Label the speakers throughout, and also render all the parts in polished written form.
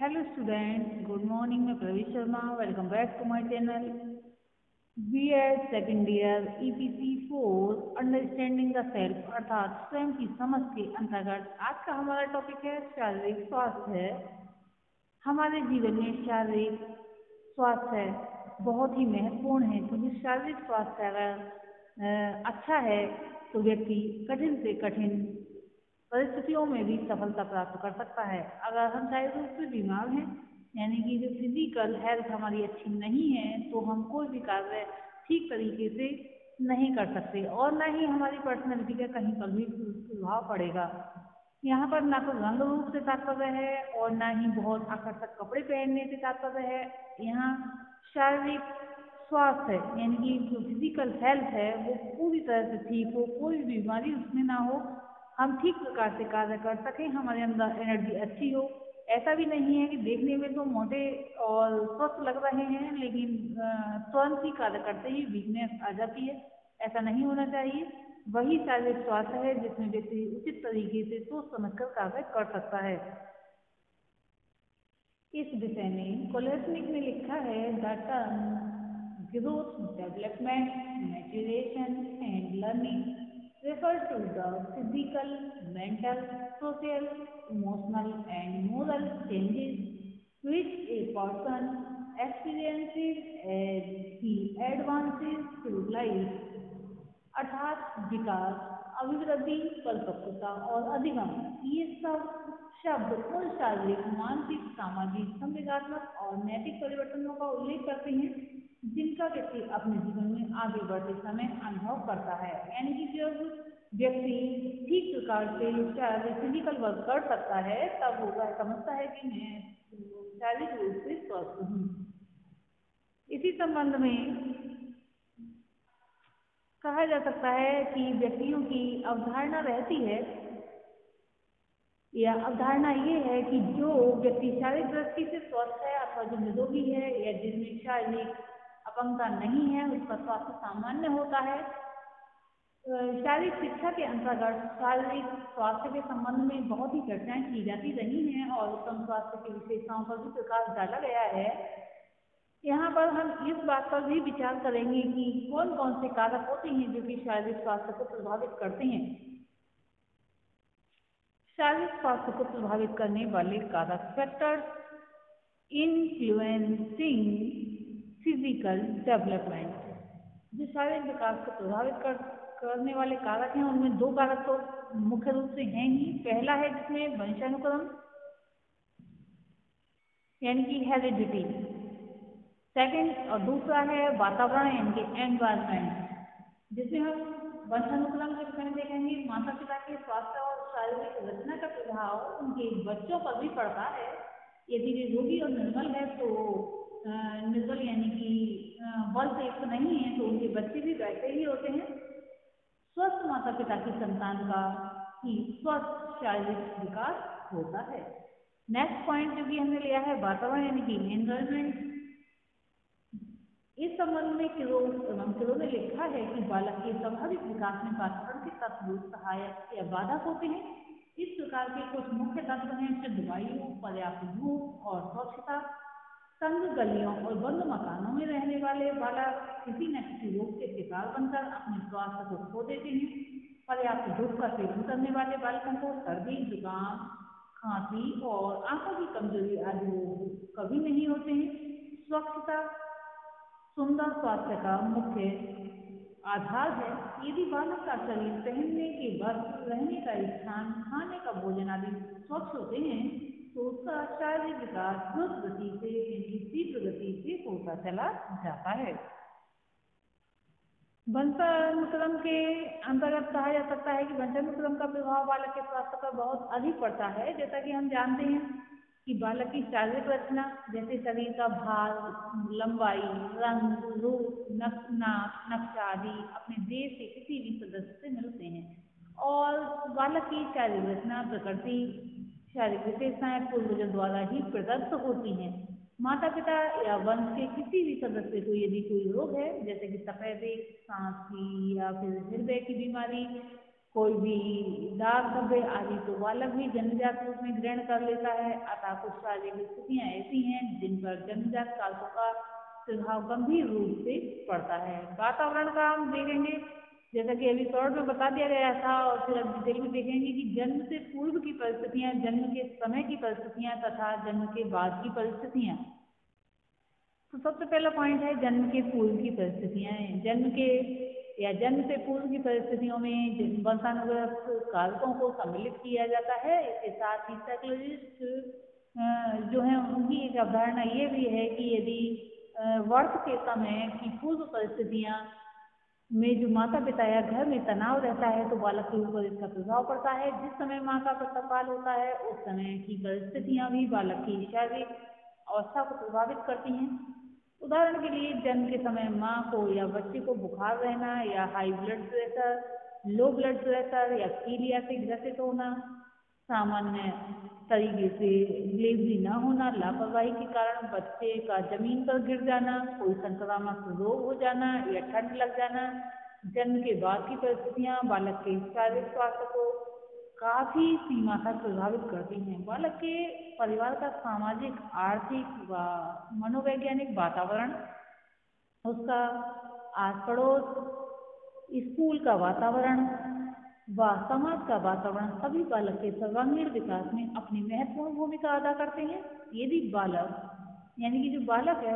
Speaker 1: Hello students, good morning. मैं Praveen Sharma. Welcome back to my channel. B.Ed second year EPC 4 understanding the self अर्थात स्वयं की समझ के अंतर्गत आज का हमारा टॉपिक है शारीरिक स्वास्थ्य. हमारे जीवन में शारीरिक स्वास्थ्य बहुत ही महत्वपूर्ण है क्योंकि शारीरिक स्वास्थ्य अगर अच्छा है तो व्यक्ति कठिन से कठिन परिस्थितियों में भी सफलता प्राप्त कर सकता है. अगर हम शारीरिक रूप से बीमार हैं यानी कि जो फिजिकल हेल्थ हमारी अच्छी नहीं है तो हम कोई भी कार्य ठीक तरीके से नहीं कर सकते और ना ही हमारी पर्सनैलिटी का कहीं पर भी प्रभाव पड़ेगा. यहाँ पर ना तो रंग रूप से तात्पर्य है और ना ही बहुत आकर्षक कपड़े पहनने से तात्पर्य है. यहाँ शारीरिक स्वास्थ्य यानी कि जो फिजिकल हेल्थ है वो पूरी तरह से ठीक हो, कोई भी बीमारी उसमें ना हो, हम ठीक प्रकार से कार्य कर सकें, हमारे अंदर एनर्जी अच्छी हो. ऐसा भी नहीं है कि देखने में तो मोटे और स्वस्थ लग रहे हैं लेकिन तुरंत ही कार्य करते ही वीकनेस आ जाती है. ऐसा नहीं होना चाहिए. वही शारीरिक स्वास्थ्य है जिसमें व्यक्ति उचित तरीके से सोच समझकर कार्य कर सकता है. इस विषय में कोलेस्निक ने लिखा है the term growth development maturation and learning refer to the physical, mental, social, emotional and moral changes which a person experiences as he advances through life. अर्थात विकास, अभिवृद्धि, परिपक्वता और अधिगम ये सब शब्द उन शारीरिक, मानसिक, सामाजिक, संवेगात्मक और नैतिक परिवर्तनों का उल्लेख करते हैं जिनका व्यक्ति अपने जीवन में आगे बढ़ते समय अनुभव करता है. यानी कि जब व्यक्ति ठीक प्रकार से शारीरिक फिजिकल वर्क कर सकता है तब वो वह समझता है कि मैं शारीरिक रूप से स्वस्थ हूँ. इसी संबंध में कहा जा सकता है कि व्यक्तियों की अवधारणा रहती है या अवधारणा ये है कि जो व्यक्ति शारीरिक दृष्टि से स्वस्थ है अथवा जो निरोगी है या जिसमें शारीरिक अपंगता नहीं है उसका स्वास्थ्य सामान्य होता है. शारीरिक शिक्षा के अंतर्गत शारीरिक स्वास्थ्य के संबंध में बहुत ही चर्चाएं की जाती रही हैं और उत्तम स्वास्थ्य की विशेषताओं पर भी प्रकाश डाला गया है. यहाँ पर हम इस बात पर भी विचार करेंगे कि कौन कौन से कारक होते हैं जो कि शारीरिक स्वास्थ्य को प्रभावित करते हैं. शारीरिक स्वास्थ्य को प्रभावित करने वाले कारक फैक्टर्स इन्फ्लुएंसिंग फिजिकल डेवलपमेंट. जो शारीरिक विकास को प्रभावित करने वाले कारक हैं उनमें दो कारक तो मुख्य रूप से हैं ही. पहला है जिसमें वंशानुक्रम यानी कि हेरिडिटी. सेकंड और दूसरा है वातावरण यानी कि एनवायरनमेंट जिसमें हम वंशानुक्रम के विषय में देखेंगे. माता पिता के स्वास्थ्य और शारीरिक रचना का प्रभाव उनके बच्चों पर भी पड़ता है. यदि वे रोगी और निर्बल है तो निर्बल यानी कि बल से युक्त नहीं है तो उनके बच्चे भी वैसे ही होते हैं. स्वस्थ माता पिता की संतान का ही स्वस्थ शारीरिक विकास होता है. नेक्स्ट पॉइंट जो कि हमने लिया है वातावरण यानी कि एनवायरनमेंट. इस संबंध में किरो ने लिखा है कि बालक के स्वाभाविक विकास में वातावरण के तत्व सहायक या बाधक होते हैं. इस प्रकार के कुछ मुख्य तत्व हैं शुद्ध वायु, पर्याप्त धूप और स्वच्छता. तंग गलियों और बंद मकानों में रहने वाले बालक किसी न किसी रोग के शिकार बनकर अपने स्वास्थ्य को खो देते हैं. पर्याप्त धूप का सेवन करने वाले बालकों को सर्दी, जुकाम, खांसी और आंखों की कमजोरी आदि रोग कभी नहीं होते हैं. स्वच्छता सुंदर स्वास्थ्य का मुख्य आधार है. यदि बालक का शरीर पहनने के वस्त्र, रहने का स्थान, खाने का भोजन आदि स्वच्छ होते हैं तो उसका शारीरिक विकास द्रुत गति से यानी तीव्र गति से होता चला जाता है. वंशानुक्रम के अंतर्गत कहा जा सकता है कि वंशानुक्रम का प्रभाव बालक के स्वास्थ्य पर बहुत अधिक पड़ता है. जैसा कि हम जानते हैं कि बालक की शारीरिक रचना जैसे शरीर का भार, लंबाई, रंग, रूप, नाक, नक्शा आदि अपने देश के किसी भी सदस्य से मिलते हैं और बालक की शारीरिक रचना, प्रकृति, शारीरिक विशेषताएं पूर्वजों द्वारा ही प्रदत्त होती हैं. माता पिता या वंश के किसी भी सदस्य को यदि कोई रोग है जैसे कि सफेदी, सांस की या फिर हृदय की बीमारी कोई भी दाग धब्बे आदि तो बालक भी जन्मजात रूप में ग्रहण कर लेता है। अतः कुछ शारीरिक स्थितियाँ ऐसी हैं जिन पर जन्मजात कारकों का प्रभाव गंभीर रूप से पड़ता है। वातावरण का हम देखेंगे, जैसा कि अभी शॉर्ट में बता दिया गया था, और फिर अब डिटेल में देखेंगे कि जन्म से पूर्व की परिस्थितियाँ, जन्म के समय की परिस्थितियाँ तथा जन्म के बाद की परिस्थितियाँ। तो सबसे पहला पॉइंट है जन्म के पूर्व की परिस्थितियाँ। जन्म से पूर्व की परिस्थितियों में वंशानुगत कारकों को सम्मिलित किया जाता है। इसके साथ ही साइकोलॉजिस्ट जो है उनकी एक अवधारणा ये भी है कि यदि वर्ष के समय की पूर्व परिस्थितियाँ में जो माता पिता या घर में तनाव रहता है तो बालक के ऊपर इसका प्रभाव पड़ता है। जिस समय माँ का प्रसवकाल होता है उस समय की परिस्थितियाँ भी बालक की शारीरिक अवस्था को प्रभावित करती हैं। उदाहरण के लिए जन्म के समय माँ को या बच्चे को बुखार रहना, या high blood pressure, low blood pressure या पीलिया से ग्रसित होना, सामान्य तरीके से डिलीवरी न होना, लापरवाही के कारण बच्चे का जमीन पर गिर जाना, कोई संक्रामक रोग हो जाना या ठंड लग जाना। जन्म के बाद की परिस्थितियाँ बालक के शारीरिक स्वास्थ्य को काफी सीमा तक प्रभावित करती हैं। बालक के परिवार का सामाजिक, आर्थिक व मनोवैज्ञानिक वातावरण, उसका आस पड़ोस, स्कूल का वातावरण व समाज का वातावरण सभी बालक के सर्वांगीण विकास में अपनी महत्वपूर्ण भूमिका अदा करते हैं। यदि बालक यानी कि जो बालक है,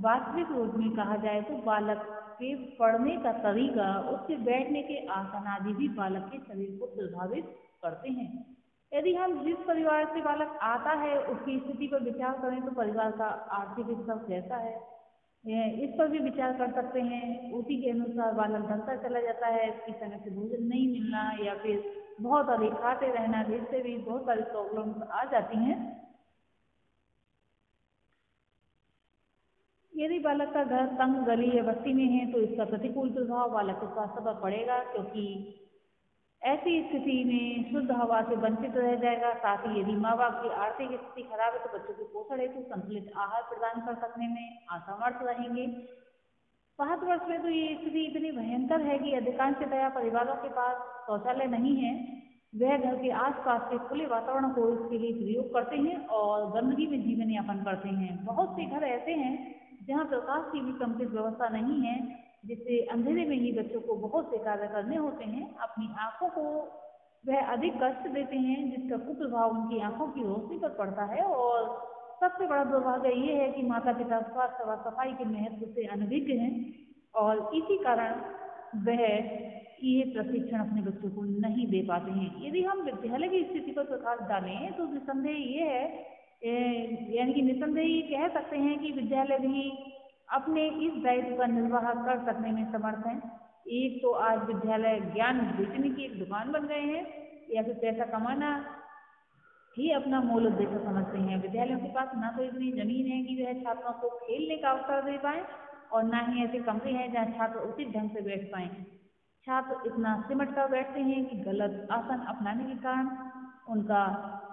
Speaker 1: वास्तविक रूप में कहा जाए तो बालक के पढ़ने का तरीका, उसके बैठने के आसन आदि भी बालक के शरीर को प्रभावित करते हैं। यदि हम जिस परिवार से बालक आता है उसकी स्थिति पर विचार करें तो परिवार का आर्थिक स्तर कैसा है, इस पर भी विचार कर सकते हैं। उसी के अनुसार बालक ढलता चला जाता है। इसकी समय से भोजन नहीं मिलना या फिर बहुत अधिक खाते रहना, जिससे भी बहुत सारी प्रॉब्लम्स आ जाती हैं। यदि बालक का घर तंग गली या बस्ती में है तो इसका प्रतिकूल प्रभाव बालक के स्वास्थ्य पर पड़ेगा, क्योंकि ऐसी स्थिति में शुद्ध हवा से वंचित रह जाएगा। साथ ही यदि माँ बाप की आर्थिक स्थिति खराब है तो बच्चों के पोषण हेतु संतुलित आहार प्रदान कर सकने में असमर्थ रहेंगे। भारतवर्ष में तो ये स्थिति इतनी भयंकर है कि अधिकांशतया परिवारों के पास शौचालय नहीं है। वह घर के आसपास के खुले वातावरण को इसके लिए प्रयोग करते हैं और गंदगी में जीवन यापन करते हैं। बहुत से घर ऐसे हैं जहाँ प्रकाश की भी समुचित व्यवस्था नहीं है, जिससे अंधेरे में ही बच्चों को बहुत से कार्य करने होते हैं। अपनी आंखों को वह अधिक कष्ट देते हैं, जिसका कुप्रभाव उनकी आंखों की रोशनी पर पड़ता है। और सबसे बड़ा दुर्भाग्य ये है कि माता पिता स्वास्थ्य व सफाई के महत्व से अनभिज्ञ हैं और इसी कारण वह ये प्रशिक्षण अपने बच्चों को नहीं दे पाते हैं। यदि हम विद्यालय की स्थिति पर प्रकाश डालें तो निस्संदेह ये है, यानी कि निस्संदेह ये कह सकते हैं कि विद्यालय भी अपने इस दायित्व का निर्वाह कर सकने में समर्थ हैं। एक तो आज विद्यालय ज्ञान बेचने की एक दुकान बन गए हैं, या फिर पैसा कमाना ही अपना मूल उद्देश्य समझते हैं। विद्यालयों के पास ना तो इतनी जमीन है कि वह छात्रों को खेलने का अवसर दे पाए, और ना ही ऐसे कमरे हैं जहाँ छात्र उचित ढंग से बैठ पाए। छात्र इतना सिमट कर बैठते हैं कि गलत आसन अपनाने के कारण उनका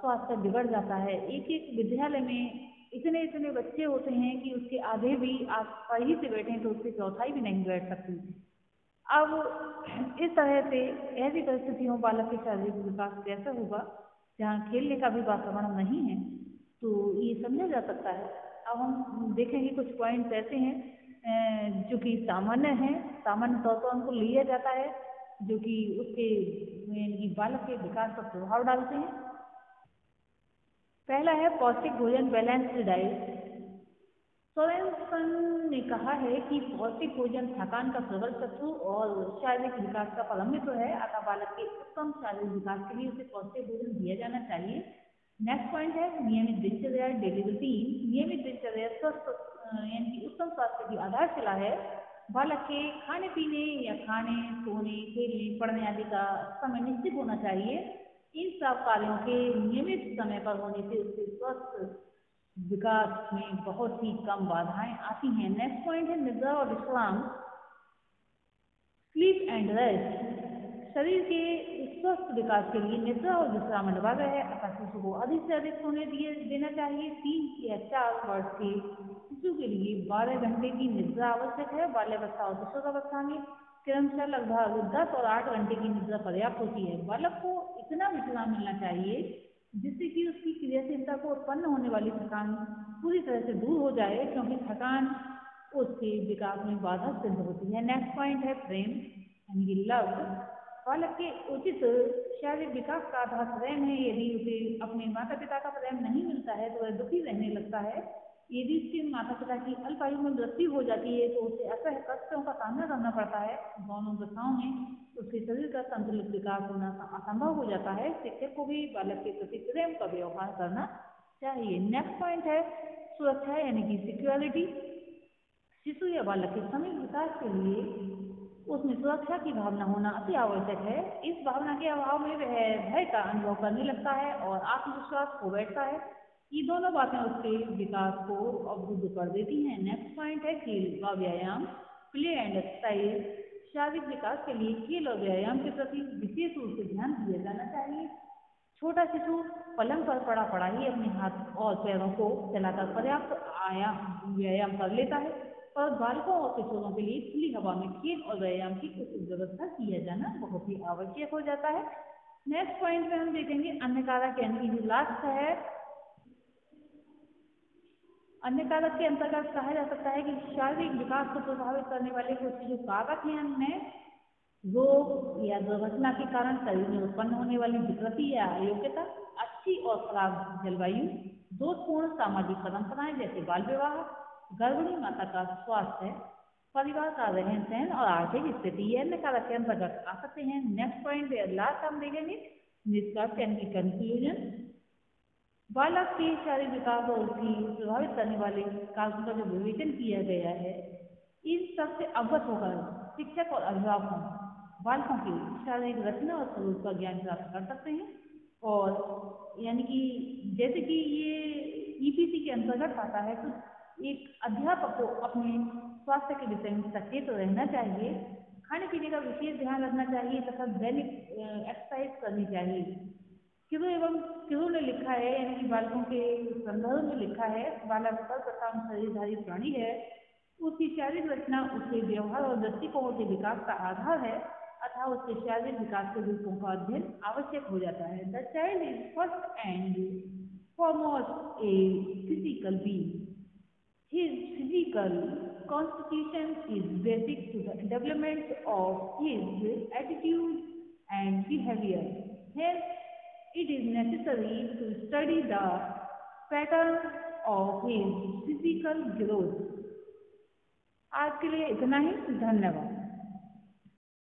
Speaker 1: स्वास्थ्य बिगड़ जाता है। एक एक विद्यालय में इतने इतने बच्चे होते हैं कि उसके आधे भी आप सही से बैठें तो उसकी चौथाई भी नहीं बैठ सकती। अब इस तरह से ऐसी परिस्थितियों बालक के शारीरिक विकास कैसे होगा जहाँ खेलने का भी वातावरण नहीं है, तो ये समझा जा सकता है। अब हम देखेंगे कुछ पॉइंट्स ऐसे हैं जो कि सामान्य हैं, सामान्य तौर पर उनको लिया जाता है, जो कि उसके बालक के विकास पर प्रभाव डालते हैं। पहला है पौष्टिक भोजन, बैलेंस्ड डाइट। सोरेनसन ने कहा है कि पौष्टिक भोजन थकान का प्रबल शत्रु और शारीरिक विकास का परमित्र है। अतः बालक के उत्तम शारीरिक विकास के लिए उसे पौष्टिक भोजन दिया जाना चाहिए। नेक्स्ट पॉइंट है नियमित दिनचर्या, डेली रूटीन। नियमित दिनचर्या स्वस्थ यानी कि उत्तम स्वास्थ्य की आधारशिला है। बालक के खाने पीने या खाने, सोने, खेलने, पढ़ने आदि का समय निश्चित होना चाहिए। इन सब कार्यों के नियमित समय पर होने से उसके स्वस्थ विकास में बहुत ही कम बाधाएं आती हैं। नेक्स्ट पॉइंट है निद्रा और विश्राम, स्लीप एंड रेस्ट। शरीर के स्वस्थ विकास के लिए निद्रा और विश्राम अनिवार्य है। अतः शिशु को अधिक से अधिक सोने देना चाहिए। 3 या 4 वर्ष के शिशु के लिए 12 घंटे की निद्रा आवश्यक है। बाल्यावस्था और किशोरावस्था में क्रमशः लगभग 10 और 8 घंटे की निद्रा पर्याप्त होती है। बालक को इतना विश्राम मिलना चाहिए जिससे कि उसकी क्रियाशीलता को उत्पन्न होने वाली थकान पूरी तरह से दूर हो जाए, क्योंकि थकान उसके विकास में बाधा सिद्ध होती है। नेक्स्ट पॉइंट है प्रेम यानी कि लव। बालक के उचित शारीरिक विकास का आधार प्रेम है। यदि उसे अपने माता पिता का प्रेम नहीं मिलता है तो वह दुखी रहने लगता है। यदि उसके माता पिता की अल्पायु में मृत्यु हो जाती है तो उसे असह्य कष्टों का सामना करना पड़ता है। दोनों दशाओं में उसके शरीर का संतुलित विकास होना असंभव हो जाता है। शिक्षक को भी बालक के प्रति प्रेम का व्यवहार करना चाहिए। नेक्स्ट पॉइंट है सुरक्षा यानी कि सिक्योरिटी। शिशु या बालक के समय विकास के लिए उसमें सुरक्षा की भावना होना अति आवश्यक है। इस भावना के अभाव में वह भय का अनुभव करने लगता है और आत्मविश्वास खो बैठता है। ये दोनों बातें उसके विकास को अवरुद्ध कर देती हैं। नेक्स्ट पॉइंट है खेल व व्यायाम, प्ले एंड एक्सरसाइज। शारीरिक विकास के लिए खेल और व्यायाम के प्रति विशेष रूप से ध्यान दिया जाना चाहिए। छोटा शिशु पलंग पर पड़ा ही अपने हाथ और पैरों को चलाकर पर्याप्त व्यायाम कर लेता है, पर बालकों और किशोरों के लिए खुली हवा में खेल और व्यायाम की उचित व्यवस्था किया जाना बहुत ही आवश्यक हो जाता है। नेक्स्ट पॉइंट में हम देखेंगे अन्य कारक यानी कि जो लास्ट है, अन्य कारक के अंतर्गत कहा जा सकता है कि शारीरिक विकास को प्रभावित करने वाले कुछ जो कारक हैं उनमें रोग या दुर्घटना के कारण शरीर में उत्पन्न होने वाली विकृति या अयोग्यता, अच्छी और खराब जलवायु, दोषपूर्ण सामाजिक परंपराएं जैसे बाल विवाह, गर्भिणी माता का स्वास्थ्य, परिवार का रहन सहन और आर्थिक स्थिति, ये अन्य कारक के अंतर्गत आ सकते हैं। नेक्स्ट पॉइंट लास्ट हम देखेंगे निष्कर्ष यानी कि कंक्लूजन। बालक के शारीरिक विकास और उसकी प्रभावित करने वाले कारकों का जो विवेचन किया गया है, इन सबसे अवगत होकर शिक्षक और अभिभावकों बालकों की शारीरिक रचना और स्वरूप का ज्ञान प्राप्त कर सकते हैं। और यानी कि जैसे कि ये ईपीसी के अंतर्गत आता है तो एक अध्यापक को अपने स्वास्थ्य के विषय में सचेत रहना चाहिए, खाने पीने का विशेष ध्यान रखना चाहिए तथा दैनिक एक्सरसाइज करनी चाहिए। किरो ने लिखा है यानी कि बालकों के संदर्भ में लिखा है, बालक सर्वप्रथम शरीरधारी प्राणी है, उसकी शारीरिक रचना उसके व्यवहार और दृष्टिकोण के विकास का आधार है, अतः उसके शारीरिक विकास के रूपों का अध्ययन आवश्यक हो जाता है। The child is first and foremost a physical being. His physical constitution is basic to the development of his attitude and behavior. Hence, it is necessary to study the pattern of his physical growth. आज के लिए इतना ही, धन्यवाद।